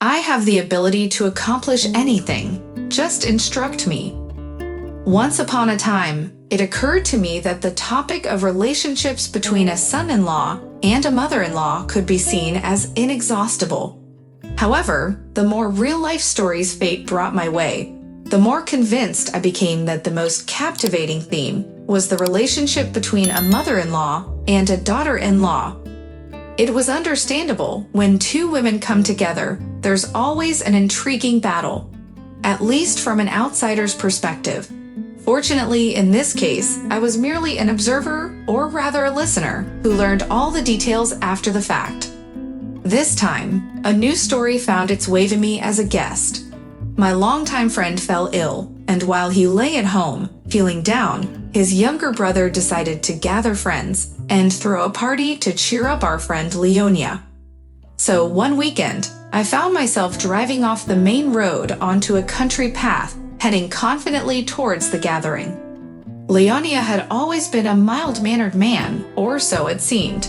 I have the ability to accomplish anything. Just instruct me. Once upon a time, it occurred to me that the topic of relationships between a son-in-law and a mother-in-law could be seen as inexhaustible. However, the more real-life stories fate brought my way, the more convinced I became that the most captivating theme was the relationship between a mother-in-law and a daughter-in-law. It was understandable when two women come together, there's always an intriguing battle, at least from an outsider's perspective. Fortunately, in this case, I was merely an observer, or rather a listener, who learned all the details after the fact. This time, a new story found its way to me as a guest. My longtime friend fell ill, and while he lay at home, feeling down, his younger brother decided to gather friends and throw a party to cheer up our friend Leonia. So one weekend, I found myself driving off the main road onto a country path, heading confidently towards the gathering. Leonia had always been a mild-mannered man, or so it seemed.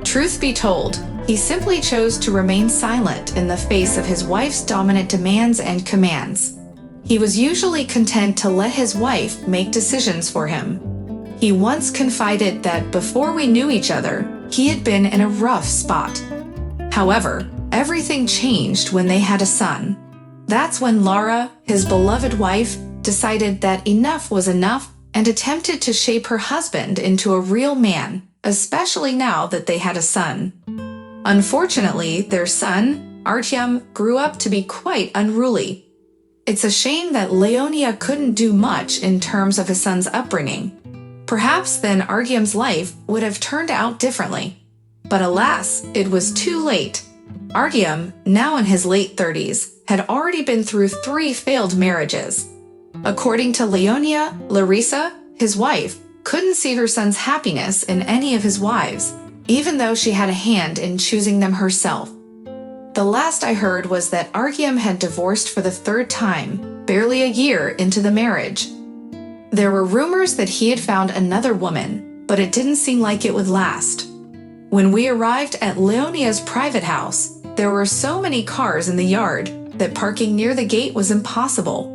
Truth be told, he simply chose to remain silent in the face of his wife's dominant demands and commands. He was usually content to let his wife make decisions for him. He once confided that before we knew each other, he had been in a rough spot. However, everything changed when they had a son. That's when Laura, his beloved wife, decided that enough was enough and attempted to shape her husband into a real man, especially now that they had a son. Unfortunately, their son, Artyom, grew up to be quite unruly. It's a shame that Leonia couldn't do much in terms of his son's upbringing. Perhaps then Artyom's life would have turned out differently. But alas, it was too late. Artyom, now in his late 30s, had already been through 3 failed marriages. According to Leonia, Larissa, his wife, couldn't see her son's happiness in any of his wives, even though she had a hand in choosing them herself. The last I heard was that Artyom had divorced for the 3rd time, barely a year into the marriage. There were rumors that he had found another woman, but it didn't seem like it would last. When we arrived at Leonia's private house, there were so many cars in the yard that parking near the gate was impossible.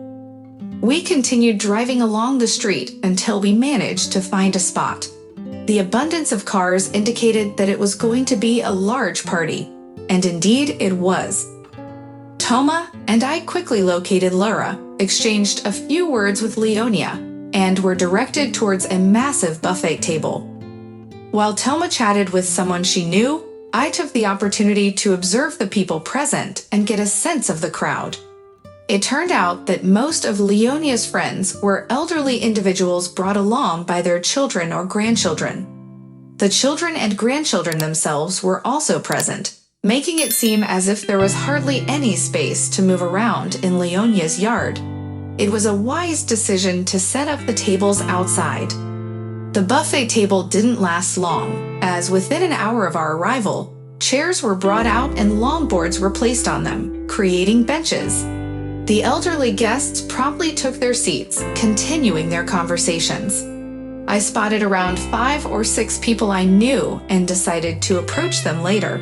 We continued driving along the street until we managed to find a spot. The abundance of cars indicated that it was going to be a large party, and indeed it was. Toma and I quickly located Laura, exchanged a few words with Leonia, and were directed towards a massive buffet table. While Toma chatted with someone she knew, I took the opportunity to observe the people present and get a sense of the crowd. It turned out that most of Leonia's friends were elderly individuals brought along by their children or grandchildren. The children and grandchildren themselves were also present, making it seem as if there was hardly any space to move around in Leonia's yard. It was a wise decision to set up the tables outside. The buffet table didn't last long, as within an hour of our arrival, chairs were brought out and longboards were placed on them, creating benches. The elderly guests promptly took their seats, continuing their conversations. I spotted around 5 or 6 people I knew and decided to approach them later.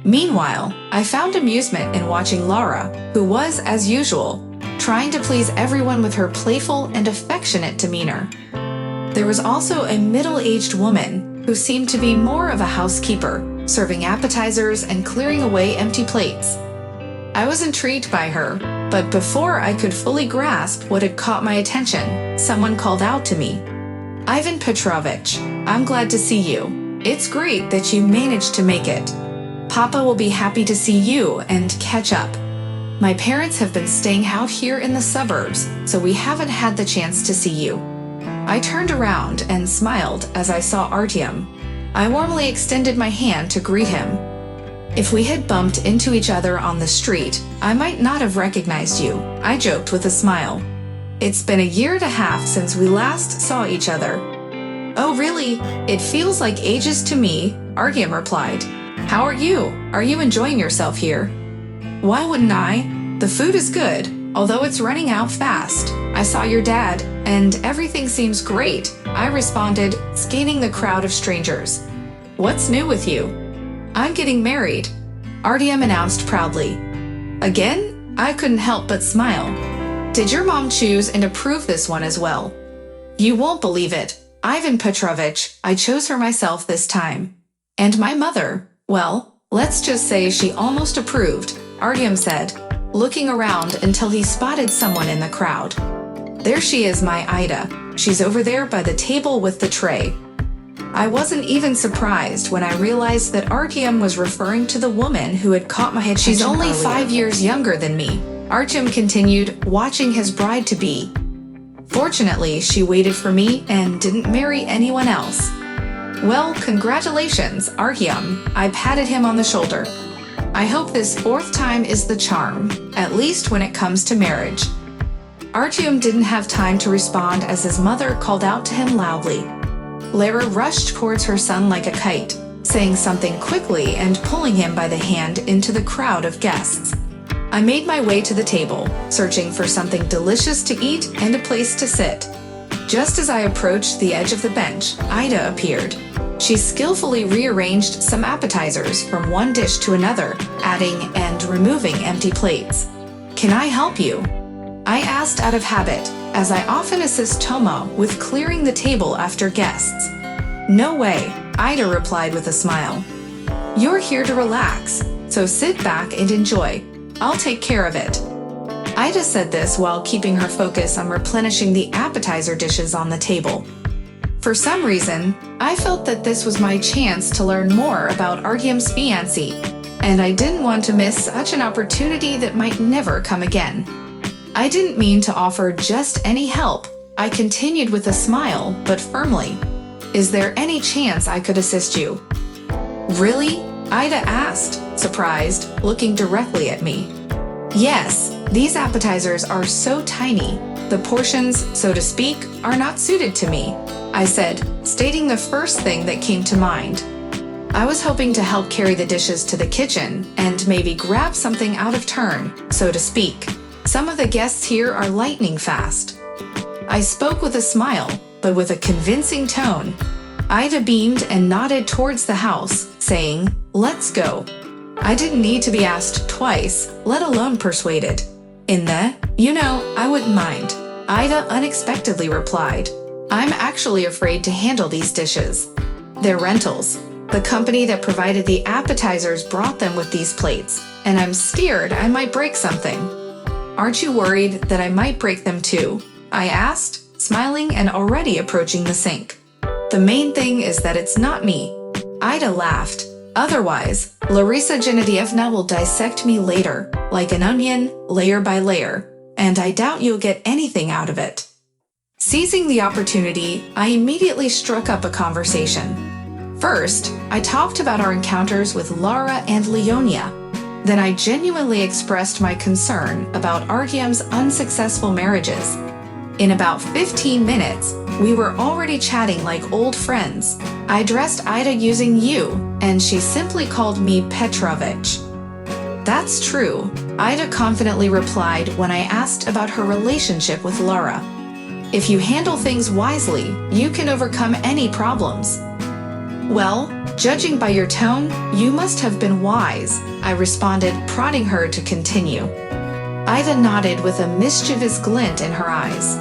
Meanwhile, I found amusement in watching Laura, who was, as usual, trying to please everyone with her playful and affectionate demeanor. There was also a middle-aged woman who seemed to be more of a housekeeper, serving appetizers and clearing away empty plates. I was intrigued by her, but before I could fully grasp what had caught my attention, someone called out to me. "Ivan Petrovich, I'm glad to see you. It's great that you managed to make it. Papa will be happy to see you and catch up. My parents have been staying out here in the suburbs, so we haven't had the chance to see you." I turned around and smiled as I saw Artyom. I warmly extended my hand to greet him. If we had bumped into each other on the street, I might not have recognized you, I joked with a smile. It's been a year and a half since we last saw each other. Oh really? It feels like ages to me, Artyom replied. How are you? Are you enjoying yourself here? Why wouldn't I? The food is good, although it's running out fast. I saw your dad, and everything seems great, I responded, scanning the crowd of strangers. What's new with you? I'm getting married, Artyom announced proudly. Again, I couldn't help but smile. Did your mom choose and approve this one as well? You won't believe it, Ivan Petrovich, I chose her myself this time. And my mother, well, let's just say she almost approved, Artyom said, looking around until he spotted someone in the crowd. There she is, my Ida. She's over there by the table with the tray. I wasn't even surprised when I realized that Artyom was referring to the woman who had caught my attention. She's only earlier. 5 years younger than me, Artyom continued, watching his bride-to-be. Fortunately, she waited for me and didn't marry anyone else. Well, congratulations, Artyom, I patted him on the shoulder. I hope this 4th time is the charm, at least when it comes to marriage. Artyom didn't have time to respond as his mother called out to him loudly. Lara rushed towards her son like a kite, saying something quickly and pulling him by the hand into the crowd of guests. I made my way to the table, searching for something delicious to eat and a place to sit. Just as I approached the edge of the bench, Ida appeared. She skillfully rearranged some appetizers from one dish to another, adding and removing empty plates. Can I help you? I asked out of habit, as I often assist Toma with clearing the table after guests. No way, Ida replied with a smile. You're here to relax, so sit back and enjoy. I'll take care of it. Ida said this while keeping her focus on replenishing the appetizer dishes on the table. For some reason, I felt that this was my chance to learn more about Artyom's fiancé, and I didn't want to miss such an opportunity that might never come again. I didn't mean to offer just any help. I continued with a smile, but firmly. Is there any chance I could assist you? Really? Ida asked, surprised, looking directly at me. Yes, these appetizers are so tiny. The portions, so to speak, are not suited to me, I said, stating the first thing that came to mind. I was hoping to help carry the dishes to the kitchen and maybe grab something out of turn, so to speak. Some of the guests here are lightning fast. I spoke with a smile, but with a convincing tone. Ida beamed and nodded towards the house, saying, "Let's go." I didn't need to be asked twice, let alone persuaded. I wouldn't mind, Ida unexpectedly replied. I'm actually afraid to handle these dishes. They're rentals. The company that provided the appetizers brought them with these plates, and I'm scared I might break something. Aren't you worried that I might break them too? I asked, smiling and already approaching the sink. The main thing is that it's not me. Ida laughed. Otherwise, Larisa Genadievna will dissect me later, like an onion, layer by layer, and I doubt you'll get anything out of it. Seizing the opportunity, I immediately struck up a conversation. First, I talked about our encounters with Lara and Leonia. Then I genuinely expressed my concern about Artyom's unsuccessful marriages. In about 15 minutes, we were already chatting like old friends. I addressed Ida using you, and she simply called me Petrovich. That's true, Ida confidently replied when I asked about her relationship with Lara. If you handle things wisely, you can overcome any problems. Well, judging by your tone, you must have been wise, I responded, prodding her to continue. Ida nodded with a mischievous glint in her eyes.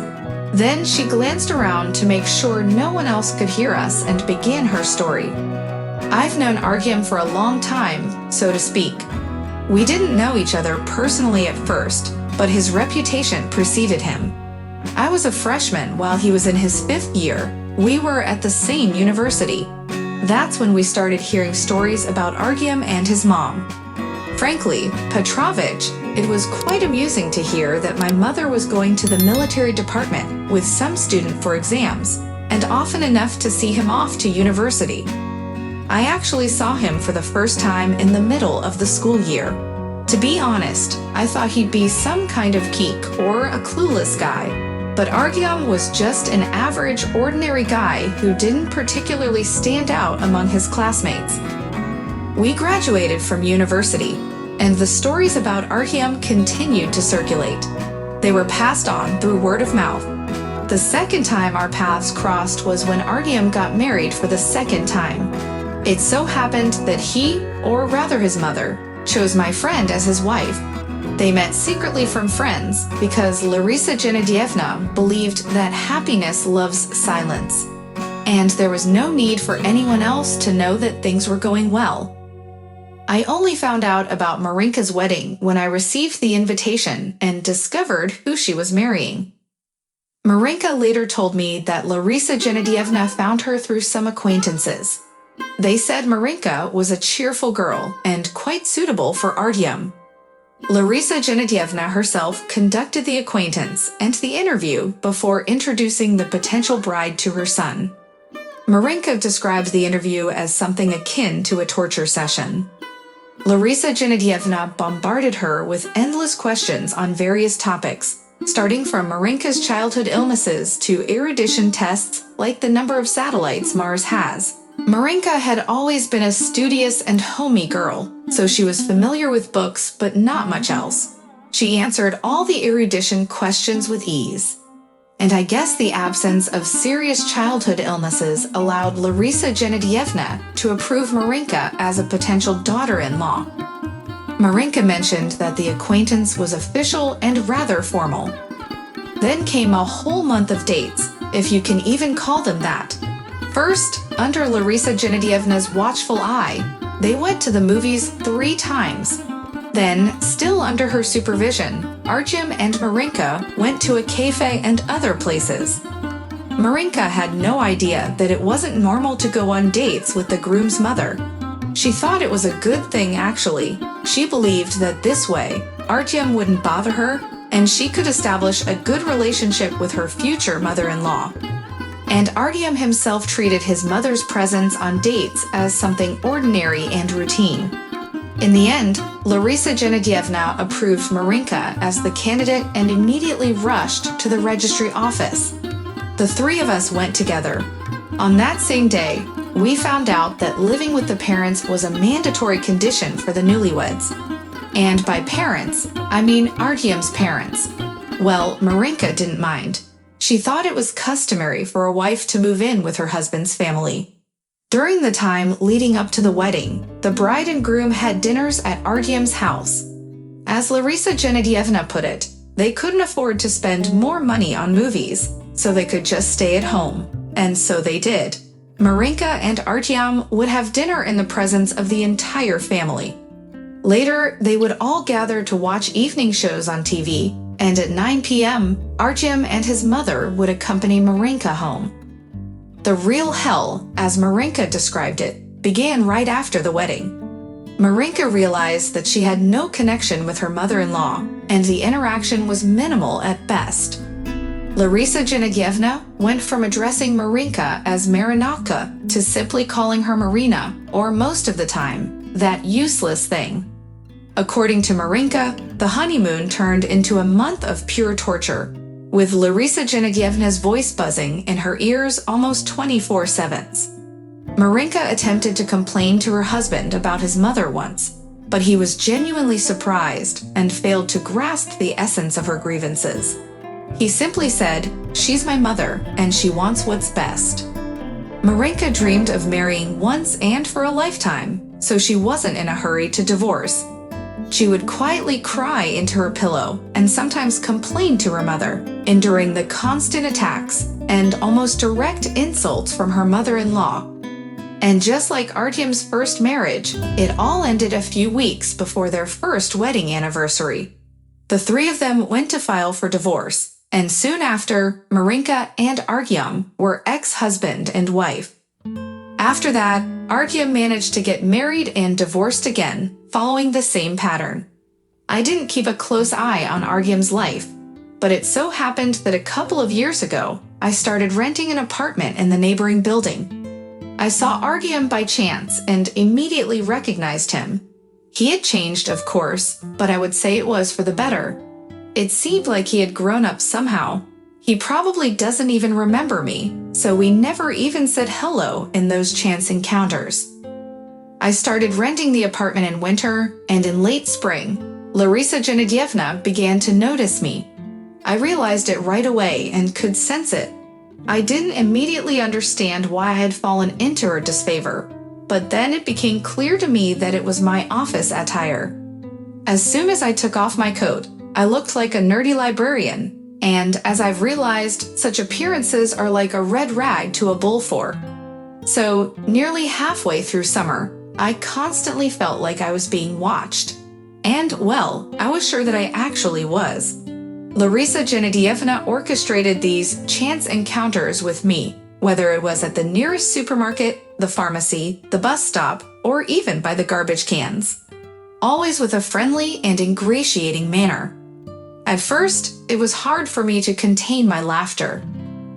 Then she glanced around to make sure no one else could hear us and began her story. I've known Artyom for a long time, so to speak. We didn't know each other personally at first, but his reputation preceded him. I was a freshman while he was in his 5th year. We were at the same university. That's when we started hearing stories about Artyom and his mom. Frankly, Petrovich, it was quite amusing to hear that my mother was going to the military department with some student for exams, and often enough to see him off to university. I actually saw him for the first time in the middle of the school year. To be honest, I thought he'd be some kind of geek or a clueless guy, but Artyom was just an average, ordinary guy who didn't particularly stand out among his classmates. We graduated from university, and the stories about Artyom continued to circulate. They were passed on through word of mouth. The second time our paths crossed was when Artyom got married for the second time. It so happened that he, or rather his mother, chose my friend as his wife. They met secretly from friends because Larisa Genadievna believed that happiness loves silence, and there was no need for anyone else to know that things were going well. I only found out about Marinka's wedding when I received the invitation and discovered who she was marrying. Marinka later told me that Larisa Genadievna found her through some acquaintances. They said Marinka was a cheerful girl and quite suitable for Artyom. Larisa Genadievna herself conducted the acquaintance and the interview before introducing the potential bride to her son. Marinka described the interview as something akin to a torture session. Larisa Genadievna bombarded her with endless questions on various topics, starting from Marinka's childhood illnesses to erudition tests like the number of satellites Mars has. Marinka had always been a studious and homey girl, so she was familiar with books but not much else. She answered all the erudition questions with ease. And I guess the absence of serious childhood illnesses allowed Larisa Genadievna to approve Marinka as a potential daughter-in-law. Marinka mentioned that the acquaintance was official and rather formal. Then came a whole month of dates, if you can even call them that. First, under Larisa Genadievna's watchful eye, they went to the movies 3 times. Then, still under her supervision, Artyom and Marinka went to a cafe and other places. Marinka had no idea that it wasn't normal to go on dates with the groom's mother. She thought it was a good thing actually. She believed that this way, Artyom wouldn't bother her, and she could establish a good relationship with her future mother-in-law. And Artyom himself treated his mother's presence on dates as something ordinary and routine. In the end, Larisa Genadievna approved Marinka as the candidate and immediately rushed to the registry office. The 3 of us went together. On that same day, we found out that living with the parents was a mandatory condition for the newlyweds. And by parents, I mean Artyom's parents. Well, Marinka didn't mind. She thought it was customary for a wife to move in with her husband's family. During the time leading up to the wedding, the bride and groom had dinners at Artyom's house. As Larisa Genadievna put it, they couldn't afford to spend more money on movies, so they could just stay at home. And so they did. Marinka and Artyom would have dinner in the presence of the entire family. Later, they would all gather to watch evening shows on TV, and at 9 p.m., Artyom and his mother would accompany Marinka home. The real hell, as Marinka described it, began right after the wedding. Marinka realized that she had no connection with her mother-in-law, and the interaction was minimal at best. Larisa Genadievna went from addressing Marinka as Marinaka to simply calling her Marina, or most of the time, that useless thing. According to Marinka, the honeymoon turned into a month of pure torture, with Larisa Genadievna's voice buzzing in her ears almost 24/7. Marinka attempted to complain to her husband about his mother once, but he was genuinely surprised and failed to grasp the essence of her grievances. He simply said, "She's my mother, and she wants what's best." Marinka dreamed of marrying once and for a lifetime, so she wasn't in a hurry to divorce. She would quietly cry into her pillow and sometimes complain to her mother, enduring the constant attacks and almost direct insults from her mother-in-law. And just like Artyom's first marriage, it all ended a few weeks before their first wedding anniversary. The 3 of them went to file for divorce, and soon after, Marinka and Artyom were ex-husband and wife. After that, Artyom managed to get married and divorced again, following the same pattern. I didn't keep a close eye on Artyom's life, but it so happened that a couple of years ago, I started renting an apartment in the neighboring building. I saw Artyom by chance and immediately recognized him. He had changed, of course, but I would say it was for the better. It seemed like he had grown up somehow. He probably doesn't even remember me, so we never even said hello in those chance encounters. I started renting the apartment in winter, and in late spring, Larisa Genadievna began to notice me. I realized it right away and could sense it. I didn't immediately understand why I had fallen into her disfavor, but then it became clear to me that it was my office attire. As soon as I took off my coat, I looked like a nerdy librarian, and as I've realized, such appearances are like a red rag to a bull for. So, nearly halfway through summer, I constantly felt like I was being watched. And, well, I was sure that I actually was. Larisa Genadievna orchestrated these chance encounters with me, whether it was at the nearest supermarket, the pharmacy, the bus stop, or even by the garbage cans. Always with a friendly and ingratiating manner. At first, it was hard for me to contain my laughter.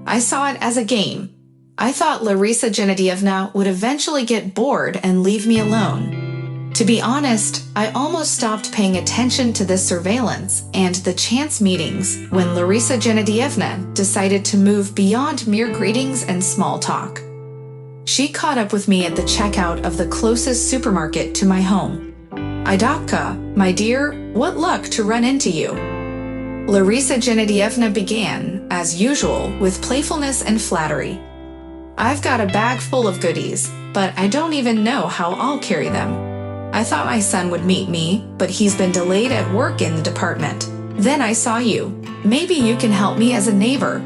I saw it as a game. I thought Larisa Genadievna would eventually get bored and leave me alone. To be honest, I almost stopped paying attention to this surveillance and the chance meetings when Larisa Genadievna decided to move beyond mere greetings and small talk. She caught up with me at the checkout of the closest supermarket to my home. Idatka, my dear, what luck to run into you. Larisa Genadievna began, as usual, with playfulness and flattery. I've got a bag full of goodies, but I don't even know how I'll carry them. I thought my son would meet me, but he's been delayed at work in the department. Then I saw you. Maybe you can help me as a neighbor.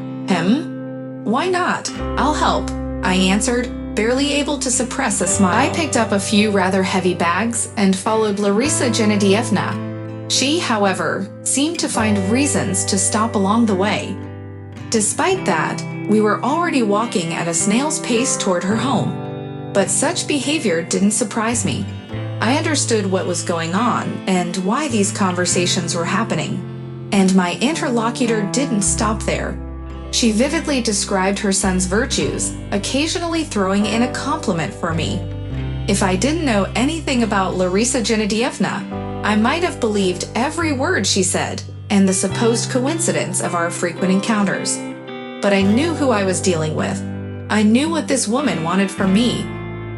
Why not? I'll help, I answered, barely able to suppress a smile. I picked up a few rather heavy bags and followed Larisa Genadievna. She, however, seemed to find reasons to stop along the way. Despite that, we were already walking at a snail's pace toward her home. But such behavior didn't surprise me. I understood what was going on and why these conversations were happening. And my interlocutor didn't stop there. She vividly described her son's virtues, occasionally throwing in a compliment for me. If I didn't know anything about Larisa Genadievna, I might have believed every word she said and the supposed coincidence of our frequent encounters. But I knew who I was dealing with. I knew what this woman wanted from me.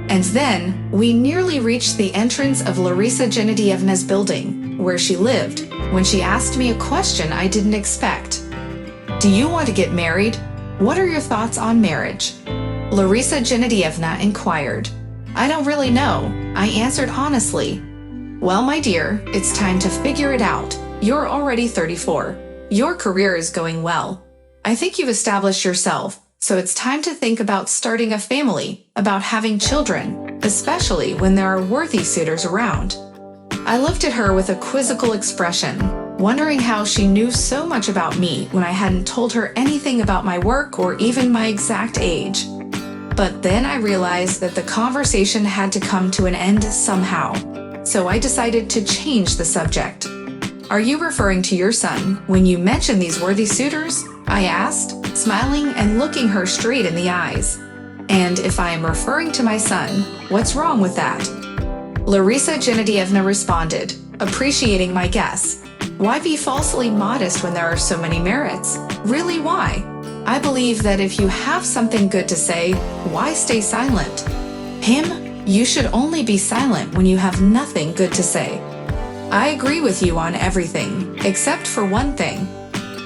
And then, we nearly reached the entrance of Larisa Genadievna's building, where she lived, when she asked me a question I didn't expect. Do you want to get married? What are your thoughts on marriage? Larisa Genadievna inquired. I don't really know, I answered honestly. Well, my dear, it's time to figure it out. You're already 34. Your career is going well. I think you've established yourself, so it's time to think about starting a family, about having children, especially when there are worthy suitors around. I looked at her with a quizzical expression, wondering how she knew so much about me when I hadn't told her anything about my work or even my exact age. But then I realized that the conversation had to come to an end somehow, so I decided to change the subject. Are you referring to your son when you mention these worthy suitors? I asked, smiling and looking her straight in the eyes. And if I am referring to my son, what's wrong with that? Larisa Genadievna responded, appreciating my guess. Why be falsely modest when there are so many merits? Really, why? I believe that if you have something good to say, why stay silent? You should only be silent when you have nothing good to say. I agree with you on everything, except for one thing.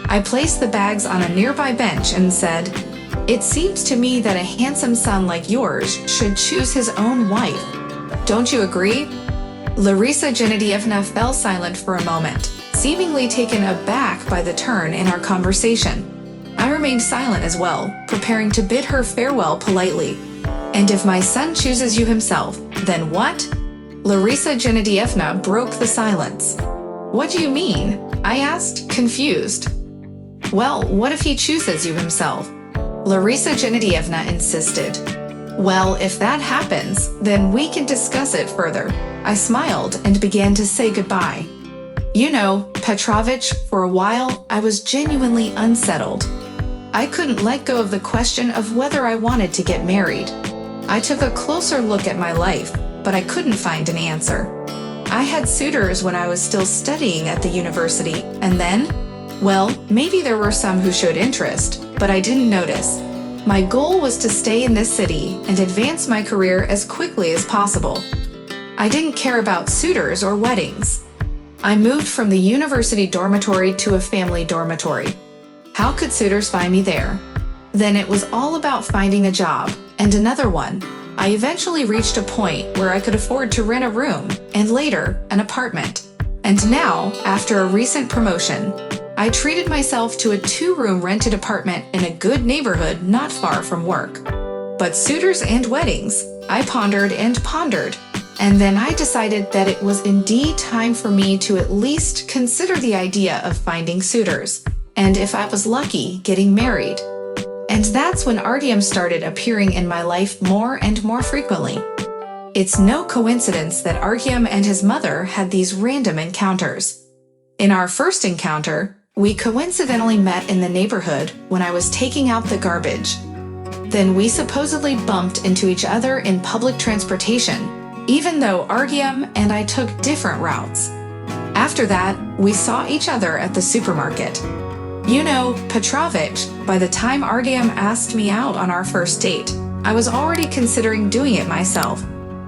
I placed the bags on a nearby bench and said, it seems to me that a handsome son like yours should choose his own wife. Don't you agree? Larisa Genadievna fell silent for a moment, seemingly taken aback by the turn in our conversation. I remained silent as well, preparing to bid her farewell politely. And if my son chooses you himself, then what? Larisa Genadievna broke the silence. What do you mean? I asked, confused. Well, what if he chooses you himself? Larisa Genadievna insisted. Well, if that happens, then we can discuss it further. I smiled and began to say goodbye. You know, Petrovich, for a while, I was genuinely unsettled. I couldn't let go of the question of whether I wanted to get married. I took a closer look at my life, but I couldn't find an answer. I had suitors when I was still studying at the university, and then, well, maybe there were some who showed interest, but I didn't notice. My goal was to stay in this city and advance my career as quickly as possible. I didn't care about suitors or weddings. I moved from the university dormitory to a family dormitory. How could suitors find me there? Then it was all about finding a job, and another one. I eventually reached a point where I could afford to rent a room, and later, an apartment. And now, after a recent promotion, I treated myself to a 2-room rented apartment in a good neighborhood not far from work. But suitors and weddings, I pondered and pondered, and then I decided that it was indeed time for me to at least consider the idea of finding suitors, and if I was lucky, getting married. And that's when Artyom started appearing in my life more and more frequently. It's no coincidence that Artyom and his mother had these random encounters. In our first encounter, we coincidentally met in the neighborhood when I was taking out the garbage. Then we supposedly bumped into each other in public transportation, even though Artyom and I took different routes. After that, we saw each other at the supermarket. You know, Petrovich, by the time Artyom asked me out on our first date, I was already considering doing it myself.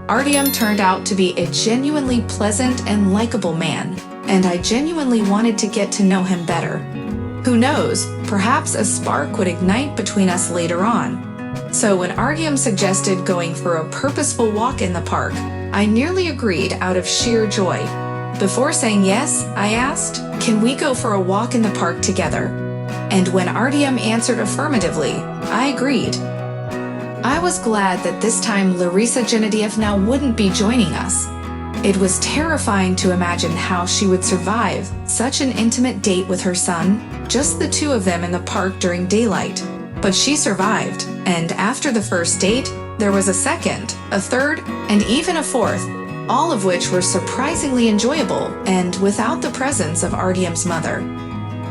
Artyom turned out to be a genuinely pleasant and likable man, and I genuinely wanted to get to know him better. Who knows, perhaps a spark would ignite between us later on. So when Artyom suggested going for a purposeful walk in the park, I nearly agreed out of sheer joy. Before saying yes, I asked, "Can we go for a walk in the park together?" And when Artyom answered affirmatively, I agreed. I was glad that this time Larisa Genadievna wouldn't be joining us. It was terrifying to imagine how she would survive such an intimate date with her son, just the two of them in the park during daylight. But she survived, and after the first date, there was a second, a third, and even a fourth, all of which were surprisingly enjoyable and without the presence of Artyom's mother.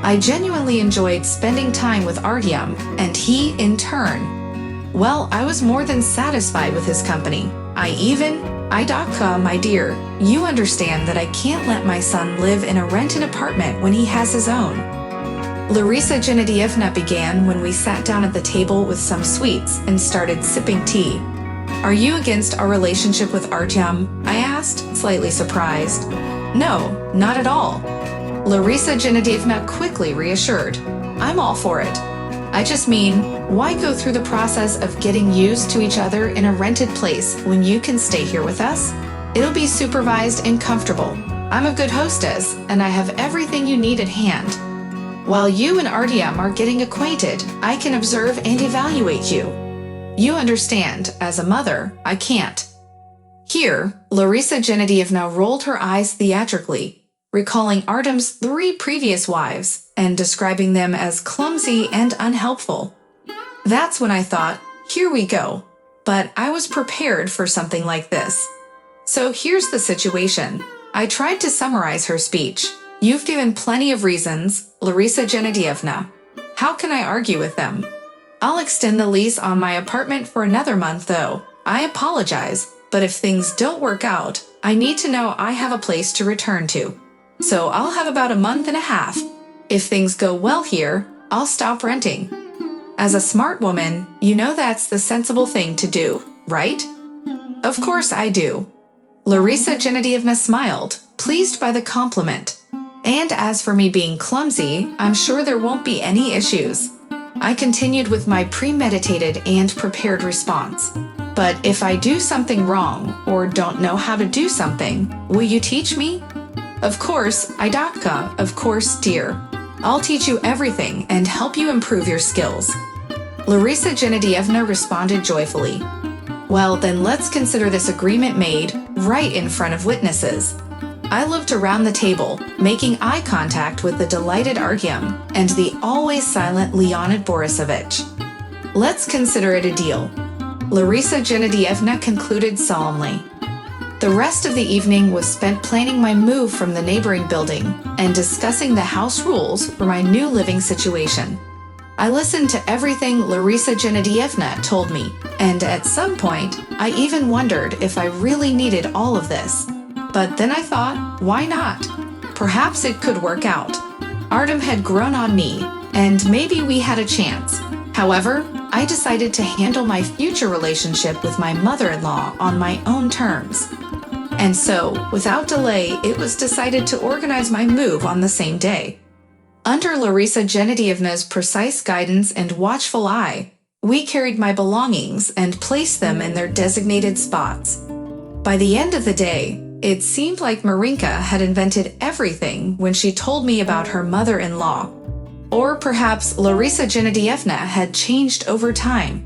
I genuinely enjoyed spending time with Artyom, and he, in turn. Well, I was more than satisfied with his company. Idaka, my dear, you understand that I can't let my son live in a rented apartment when he has his own. Larisa Genadievna began when we sat down at the table with some sweets and started sipping tea. "Are you against our relationship with Artyom?" I asked, slightly surprised. "No, not at all," Larisa Genadievna quickly reassured. "I'm all for it. I just mean, why go through the process of getting used to each other in a rented place when you can stay here with us? It'll be supervised and comfortable. I'm a good hostess, and I have everything you need at hand. While you and Artyom are getting acquainted, I can observe and evaluate you. You understand, as a mother, I can't." Here, Larisa Genadievna rolled her eyes theatrically, recalling Artyom's 3 previous wives and describing them as clumsy and unhelpful. That's when I thought, here we go. But I was prepared for something like this. So here's the situation. I tried to summarize her speech. "You've given plenty of reasons, Larisa Genadievna. How can I argue with them? I'll extend the lease on my apartment for another month, though. I apologize, but if things don't work out, I need to know I have a place to return to. So I'll have about a month and a half. If things go well here, I'll stop renting." As a smart woman, you know that's the sensible thing to do, right? "Of course I do." Larisa Genadievna smiled, pleased by the compliment. "And as for me being clumsy, I'm sure there won't be any issues." I continued with my premeditated and prepared response. "But if I do something wrong or don't know how to do something, will you teach me?" "Of course, Idaka, of course, dear. I'll teach you everything and help you improve your skills." Larisa Genadievna responded joyfully. "Well, then let's consider this agreement made right in front of witnesses." I looked around the table, making eye contact with the delighted Artyom and the always silent Leonid Borisovich. "Let's consider it a deal," Larisa Genadievna concluded solemnly. The rest of the evening was spent planning my move from the neighboring building and discussing the house rules for my new living situation. I listened to everything Larisa Genadievna told me, and at some point, I even wondered if I really needed all of this. But then I thought, why not? Perhaps it could work out. Artyom had grown on me, and maybe we had a chance. However, I decided to handle my future relationship with my mother-in-law on my own terms. And so, without delay, it was decided to organize my move on the same day. Under Larisa Genadievna's precise guidance and watchful eye, we carried my belongings and placed them in their designated spots. By the end of the day, It seemed like Marinka had invented everything when she told me about her mother-in-law. Or perhaps Larisa Genadievna had changed over time.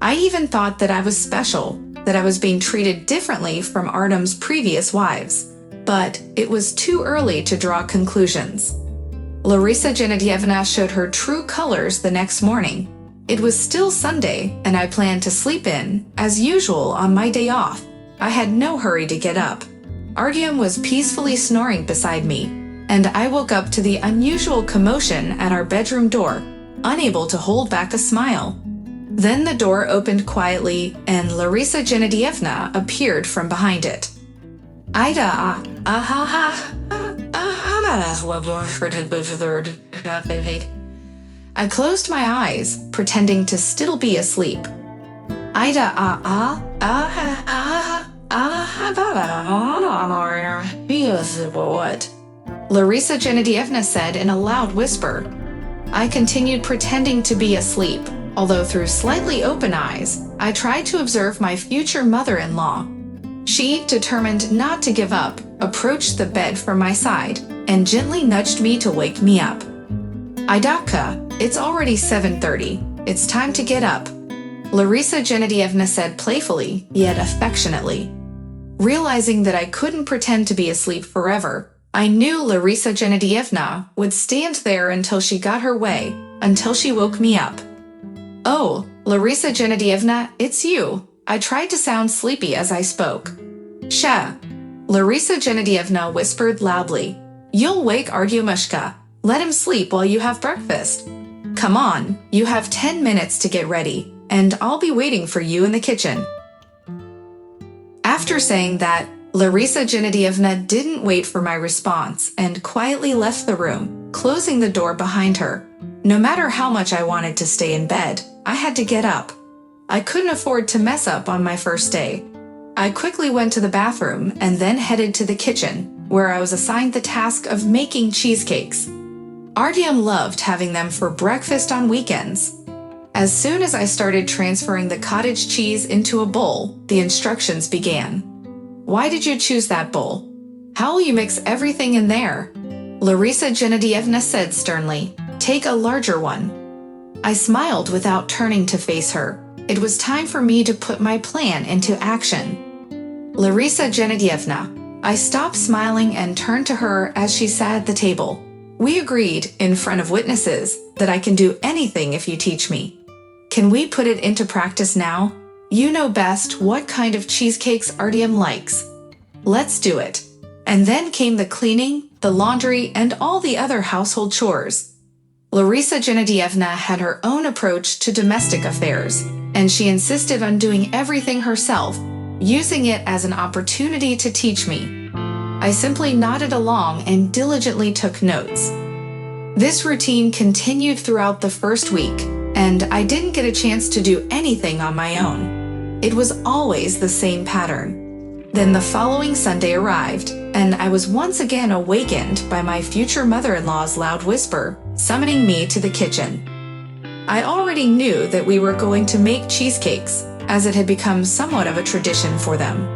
I even thought that I was special, that I was being treated differently from Artem's previous wives. But it was too early to draw conclusions. Larisa Genadievna showed her true colors the next morning. It was still Sunday, and I planned to sleep in, as usual on my day off. I had no hurry to get up. Artyom was peacefully snoring beside me, and I woke up to the unusual commotion at our bedroom door, unable to hold back a smile. Then the door opened quietly, and Larisa Genadievna appeared from behind it. I closed my eyes, pretending to still be asleep. Larisa Genadievna said in a loud whisper. I continued pretending to be asleep, although through slightly open eyes, I tried to observe my future mother-in-law. She, determined not to give up, approached the bed from my side and gently nudged me to wake me up. Idaka, it's already 7:30. It's time to get up, Larisa Genadievna said playfully, yet affectionately. Realizing that I couldn't pretend to be asleep forever, I knew Larisa Genadievna would stand there until she got her way, until she woke me up. Oh, Larisa Genadievna, it's you. I tried to sound sleepy as I spoke. Sha, Larisa Genadievna whispered loudly. You'll wake Artyomashka. Let him sleep while you have breakfast. Come on, you have 10 minutes to get ready, and I'll be waiting for you in the kitchen. After saying that, Larisa Genadievna didn't wait for my response and quietly left the room, closing the door behind her. No matter how much I wanted to stay in bed, I had to get up. I couldn't afford to mess up on my first day. I quickly went to the bathroom and then headed to the kitchen, where I was assigned the task of making cheesecakes. Artyom loved having them for breakfast on weekends. As soon as I started transferring the cottage cheese into a bowl, the instructions began. Why did you choose that bowl? How will you mix everything in there? Larisa Genadievna said sternly. Take a larger one. I smiled without turning to face her. It was time for me to put my plan into action. Larisa Genadievna. I stopped smiling and turned to her as she sat at the table. We agreed, in front of witnesses, that I can do anything if you teach me. Can we put it into practice now? You know best what kind of cheesecakes Artyom likes. Let's do it. And then came the cleaning, the laundry, and all the other household chores. Larisa Genadievna had her own approach to domestic affairs, and she insisted on doing everything herself, using it as an opportunity to teach me. I simply nodded along and diligently took notes. This routine continued throughout the first week, and I didn't get a chance to do anything on my own. It was always the same pattern. Then the following Sunday arrived, and I was once again awakened by my future mother-in-law's loud whisper, summoning me to the kitchen. I already knew that we were going to make cheesecakes, as it had become somewhat of a tradition for them.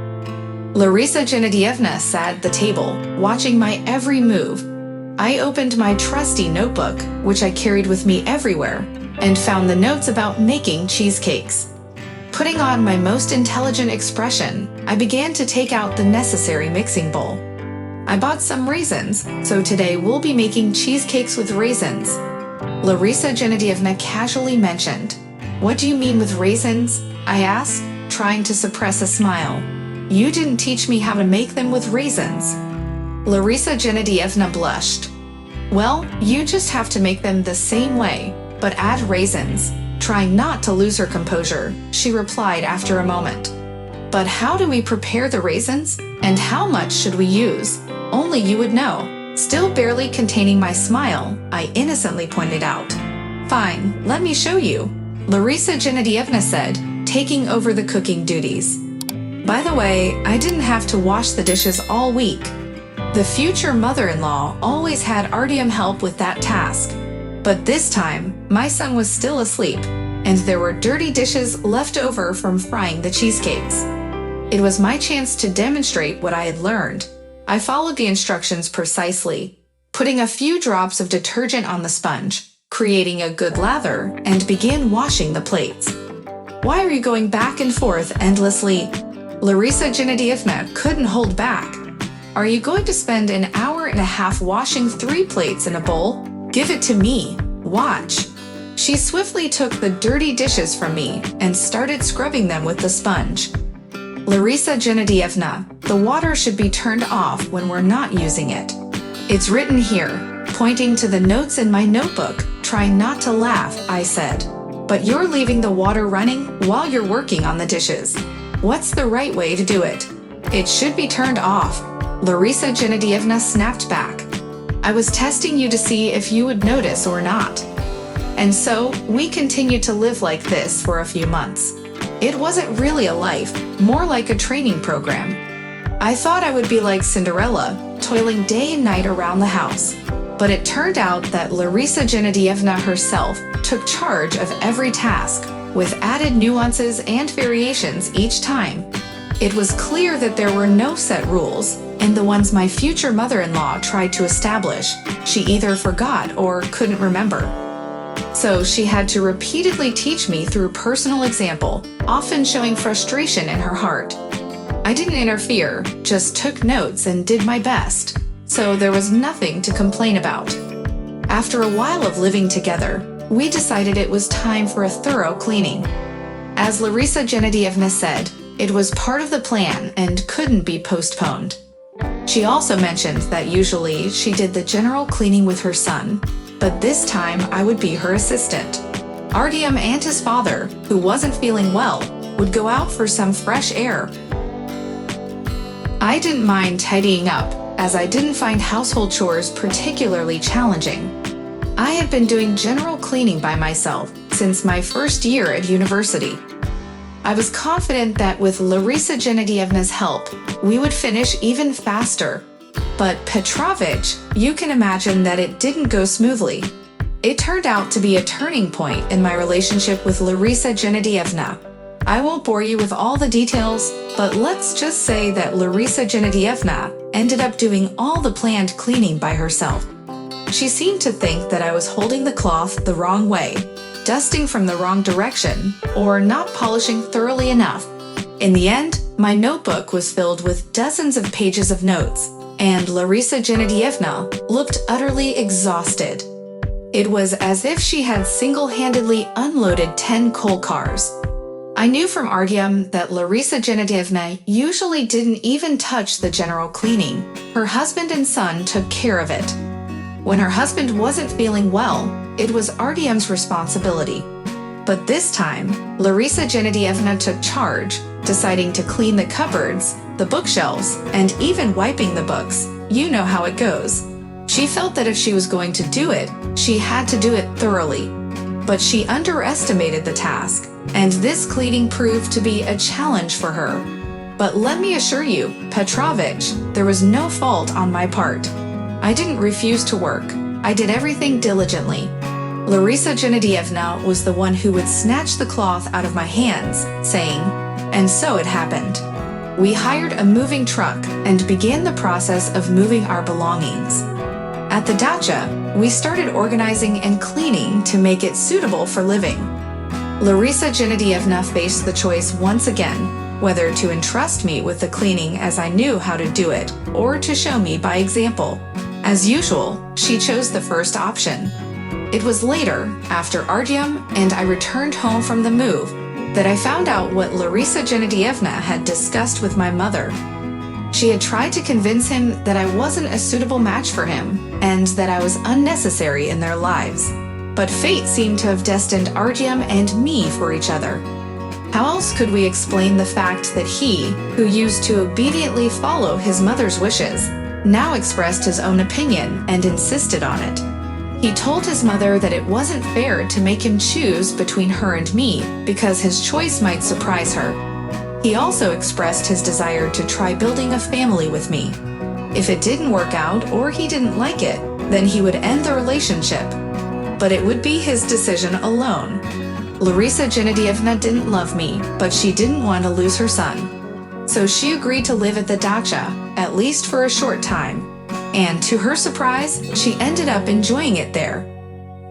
Larisa Genadievna sat at the table, watching my every move. I opened my trusty notebook, which I carried with me everywhere, and found the notes about making cheesecakes. Putting on my most intelligent expression, I began to take out the necessary mixing bowl. I bought some raisins, so today we'll be making cheesecakes with raisins. Larisa Genadievna casually mentioned. What do you mean with raisins? I asked, trying to suppress a smile. You didn't teach me how to make them with raisins. Larisa Genadievna blushed. Well, you just have to make them the same way, but add raisins. Trying not to lose her composure, she replied after a moment. But how do we prepare the raisins? And how much should we use? Only you would know. Still barely containing my smile, I innocently pointed out. Fine, let me show you, Larisa Genadievna said, taking over the cooking duties. By the way, I didn't have to wash the dishes all week. The future mother-in-law always had Artyom help with that task. But this time, my son was still asleep, and there were dirty dishes left over from frying the cheesecakes. It was my chance to demonstrate what I had learned. I followed the instructions precisely, putting a few drops of detergent on the sponge, creating a good lather, and began washing the plates. "Why are you going back and forth endlessly?" Larisa Genadievna couldn't hold back. "Are you going to spend an hour and a half washing 3 plates in a bowl? Give it to me. Watch." She swiftly took the dirty dishes from me and started scrubbing them with the sponge. "Larisa Genadievna, the water should be turned off when we're not using it. It's written here," pointing to the notes in my notebook. Trying not to laugh, I said, "But you're leaving the water running while you're working on the dishes. What's the right way to do it?" "It should be turned off," Larisa Genadievna snapped back. "I was testing you to see if you would notice or not." And so, we continued to live like this for a few months. It wasn't really a life, more like a training program. I thought I would be like Cinderella, toiling day and night around the house. But it turned out that Larisa Genadievna herself took charge of every task, with added nuances and variations each time. It was clear that there were no set rules, and the ones my future mother-in-law tried to establish, she either forgot or couldn't remember. So she had to repeatedly teach me through personal example, often showing frustration in her heart. I didn't interfere, just took notes and did my best, so there was nothing to complain about. After a while of living together, we decided it was time for a thorough cleaning. As Larisa Genadievna said, it was part of the plan and couldn't be postponed. She also mentioned that usually she did the general cleaning with her son, but this time I would be her assistant. Artyom and his father, who wasn't feeling well, would go out for some fresh air. I didn't mind tidying up, as I didn't find household chores particularly challenging. I had been doing general cleaning by myself since my first year at university. I was confident that with Larisa Genadievna's help, we would finish even faster. But Petrovich, you can imagine that it didn't go smoothly. It turned out to be a turning point in my relationship with Larisa Genadievna. I won't bore you with all the details, but let's just say that Larisa Genadievna ended up doing all the planned cleaning by herself. She seemed to think that I was holding the cloth the wrong way, dusting from the wrong direction, or not polishing thoroughly enough. In the end, my notebook was filled with dozens of pages of notes, and Larisa Genadievna looked utterly exhausted. It was as if she had single-handedly unloaded 10 coal cars. I knew from Artyom that Larisa Genadievna usually didn't even touch the general cleaning. Her husband and son took care of it. When her husband wasn't feeling well, it was Artyom's responsibility. But this time, Larisa Genadievna took charge, deciding to clean the cupboards, the bookshelves, and even wiping the books. You know how it goes. She felt that if she was going to do it, she had to do it thoroughly. But she underestimated the task, and this cleaning proved to be a challenge for her. But let me assure you, Petrovich, there was no fault on my part. I didn't refuse to work. I did everything diligently. Larisa Genadievna was the one who would snatch the cloth out of my hands, saying, "And so it happened." We hired a moving truck and began the process of moving our belongings. At the dacha, we started organizing and cleaning to make it suitable for living. Larisa Genadievna faced the choice once again, whether to entrust me with the cleaning as I knew how to do it, or to show me by example. As usual, she chose the first option. It was later, after Artyom and I returned home from the move, that I found out what Larisa Genadievna had discussed with my mother. She had tried to convince him that I wasn't a suitable match for him, and that I was unnecessary in their lives. But fate seemed to have destined Artyom and me for each other. How else could we explain the fact that he, who used to obediently follow his mother's wishes, now expressed his own opinion and insisted on it? He told his mother that it wasn't fair to make him choose between her and me because his choice might surprise her. He also expressed his desire to try building a family with me. If it didn't work out or he didn't like it, then he would end the relationship. But it would be his decision alone. Larisa Genadievna didn't love me, but she didn't want to lose her son. so she agreed to live at the dacha, at least for a short time. And to her surprise, she ended up enjoying it there.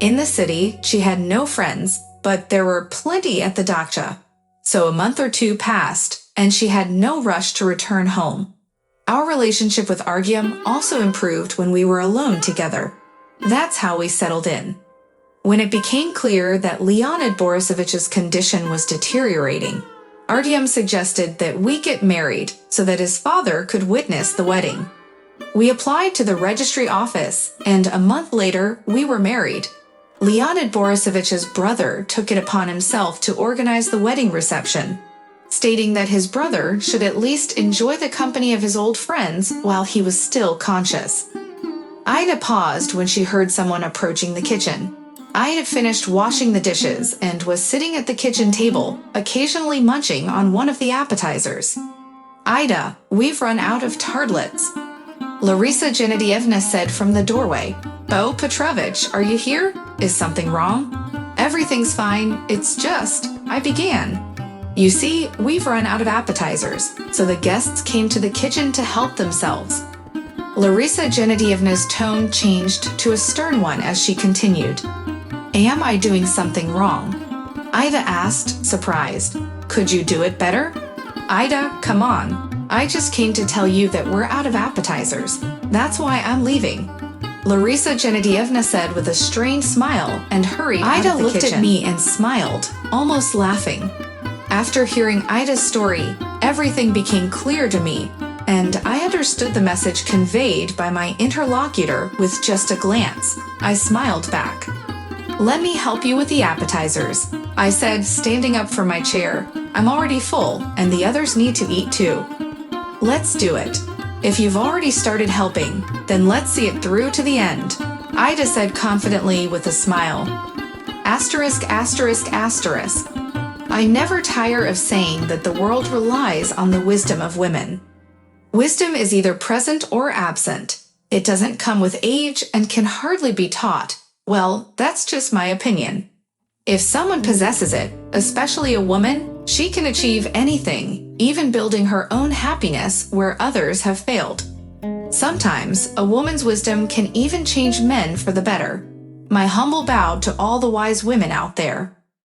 In the city, she had no friends, but there were plenty at the dacha. So a month or two passed, and she had no rush to return home. Our relationship with Artyom also improved when we were alone together. That's how we settled in. When it became clear that Leonid Borisovich's condition was deteriorating, Artyom suggested that we get married so that his father could witness the wedding. We applied to the registry office, and a month later, we were married. Leonid Borisovich's brother took it upon himself to organize the wedding reception, stating that his brother should at least enjoy the company of his old friends while he was still conscious. Ida paused when she heard someone approaching the kitchen. I had finished washing the dishes and was sitting at the kitchen table, occasionally munching on one of the appetizers. "Ida, we've run out of tartlets," Larisa Genadievna said from the doorway. "Oh, Petrovich, are you here? Is something wrong?" "Everything's fine, it's just," I began. "You see, we've run out of appetizers, so the guests came to the kitchen to help themselves." Larisa Genadievna's tone changed to a stern one as she continued. "Am I doing something wrong?" Ida asked, surprised. "Could you do it better?" "Ida, come on. I just came to tell you that we're out of appetizers. That's why I'm leaving," Larisa Genadievna said with a strained smile and hurried out of the kitchen. Ida looked at me and smiled, almost laughing. After hearing Ida's story, everything became clear to me, and I understood the message conveyed by my interlocutor with just a glance. I smiled back. "Let me help you with the appetizers," I said, standing up from my chair. "I'm already full, and the others need to eat too." "Let's do it. If you've already started helping, then let's see it through to the end," Ida said confidently with a smile. Asterisk, asterisk, asterisk. I never tire of saying that the world relies on the wisdom of women. Wisdom is either present or absent. It doesn't come with age and can hardly be taught. Well, that's just my opinion. If someone possesses it, especially a woman, she can achieve anything, even building her own happiness where others have failed. Sometimes, a woman's wisdom can even change men for the better. My humble bow to all the wise women out there.